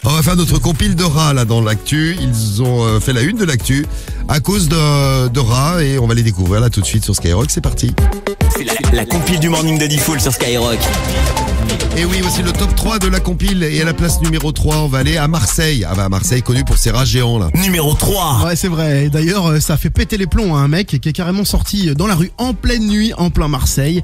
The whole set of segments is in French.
On va faire notre compile de rats là dans l'actu. Ils ont fait la une de l'actu à cause de rats et on va les découvrir là tout de suite sur Skyrock. C'est parti. C'est la compile du morning de Diffoul sur Skyrock. Et oui, voici le top 3 de la compile. Et à la place numéro 3, on va aller à Marseille. Ah bah Marseille, connu pour ses rats géants là. Numéro 3. Ouais, c'est vrai. Et d'ailleurs, ça fait péter les plombs, hein, un mec qui est carrément sorti dans la rue en pleine nuit, en plein Marseille,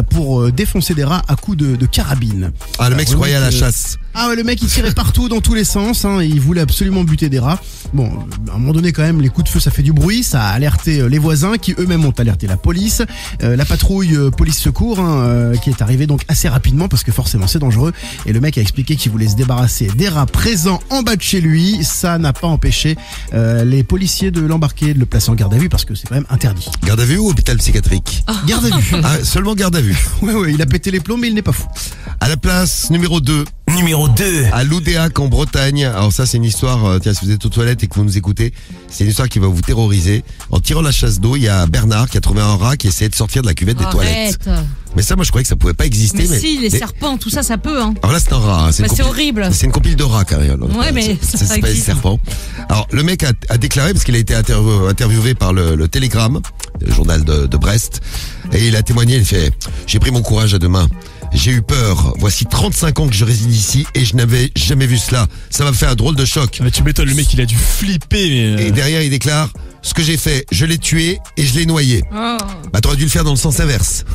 pour défoncer des rats à coups de carabine. Ah, le mec se croyait à la chasse. Ah ouais, le mec il tirait partout dans tous les sens, hein, et il voulait absolument buter des rats. Bon, à un moment donné quand même, les coups de feu ça fait du bruit, ça a alerté les voisins qui eux-mêmes ont alerté la police, la patrouille police secours, hein, qui est arrivée donc assez rapidement parce que forcément c'est dangereux. Et le mec a expliqué qu'il voulait se débarrasser des rats présents en bas de chez lui. Ça n'a pas empêché les policiers de l'embarquer, de le placer en garde à vue parce que c'est quand même interdit. Garde à vue ou hôpital psychiatrique? Garde à vue. Ah, seulement garde à vue. Ouais, il a pété les plombs mais il n'est pas fou. À la place numéro 2. Numéro 2. À Loudéac en Bretagne. Alors ça c'est une histoire, tiens si vous êtes aux toilettes et que vous nous écoutez, c'est une histoire qui va vous terroriser. En tirant la chasse d'eau, il y a Bernard qui a trouvé un rat qui essayait de sortir de la cuvette des toilettes. Mais ça moi je croyais que ça pouvait pas exister. Mais si, les serpents, tout ça, ça peut. Hein. Alors là c'est un rat. Hein. C'est horrible. C'est une compile de rats carrément. Ouais mais c'est pas des serpents. Alors le mec a déclaré, parce qu'il a été interviewé par le Télégramme, le journal de Brest, et il a témoigné, il fait « J'ai pris mon courage à deux mains. J'ai eu peur. Voici 35 ans que je réside ici et je n'avais jamais vu cela. Ça m'a fait un drôle de choc. » Mais tu m'étonnes, le mec il a dû flipper. Mais Et derrière il déclare « Ce que j'ai fait, je l'ai tué et je l'ai noyé. Oh. » Bah t'aurais dû le faire dans le sens inverse.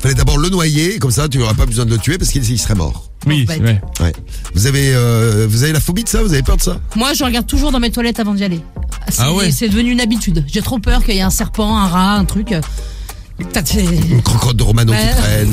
Fallait d'abord le noyer, comme ça tu n'auras pas besoin de le tuer parce qu'il serait mort. oui, Bon, c'est vrai. Ouais. Vous avez la phobie de ça? Vous avez peur de ça? Moi, je regarde toujours dans mes toilettes avant d'y aller. Ah ouais. C'est devenu une habitude. J'ai trop peur qu'il y ait un serpent, un rat, un truc. Une crocotte de Romano qui traîne.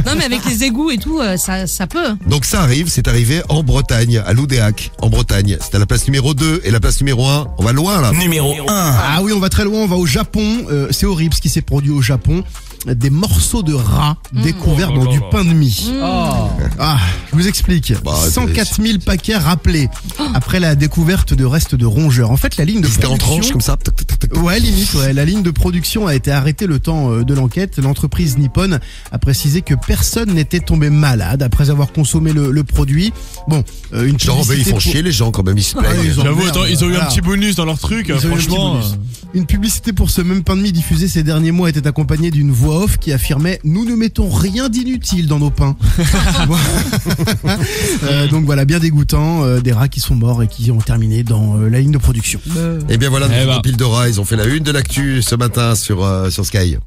Non, mais avec les égouts et tout, ça peut. Donc ça arrive, c'est arrivé en Bretagne, à Loudéac, en Bretagne. C'est à la place numéro 2 et la place numéro 1. On va loin là. Numéro 1. Ah oui, on va très loin, on va au Japon. C'est horrible ce qui s'est produit au Japon. Des morceaux de rats découverts dans du pain de mie. Ah, je vous explique. Bah, 104 000 paquets rappelés après la découverte de restes de rongeurs. En fait, la ligne de C'était en production... tranches comme ça. Tac, tac, tac, tac. Ouais, limite, ouais. La ligne de production a été arrêtée le temps de l'enquête. L'entreprise Nippon a précisé que personne n'était tombé malade après avoir consommé le produit. Bon, une Genre, ils publicité font pour- chier les gens quand même, ils se plaignent. ils ont- J'avoue, merde, attends, ils ont eu un voilà. petit bonus dans leur truc, Ils ont eu un petit franchement. bonus. Une publicité pour ce même pain de mie diffusé ces derniers mois était accompagnée d'une voix off qui affirmait « Nous ne mettons rien d'inutile dans nos pains ». Donc voilà, bien dégoûtant, des rats qui sont morts et qui ont terminé dans la ligne de production. Et bien voilà, Eh notre ben. compile de rats, ils ont fait la une de l'actu ce matin sur Sky.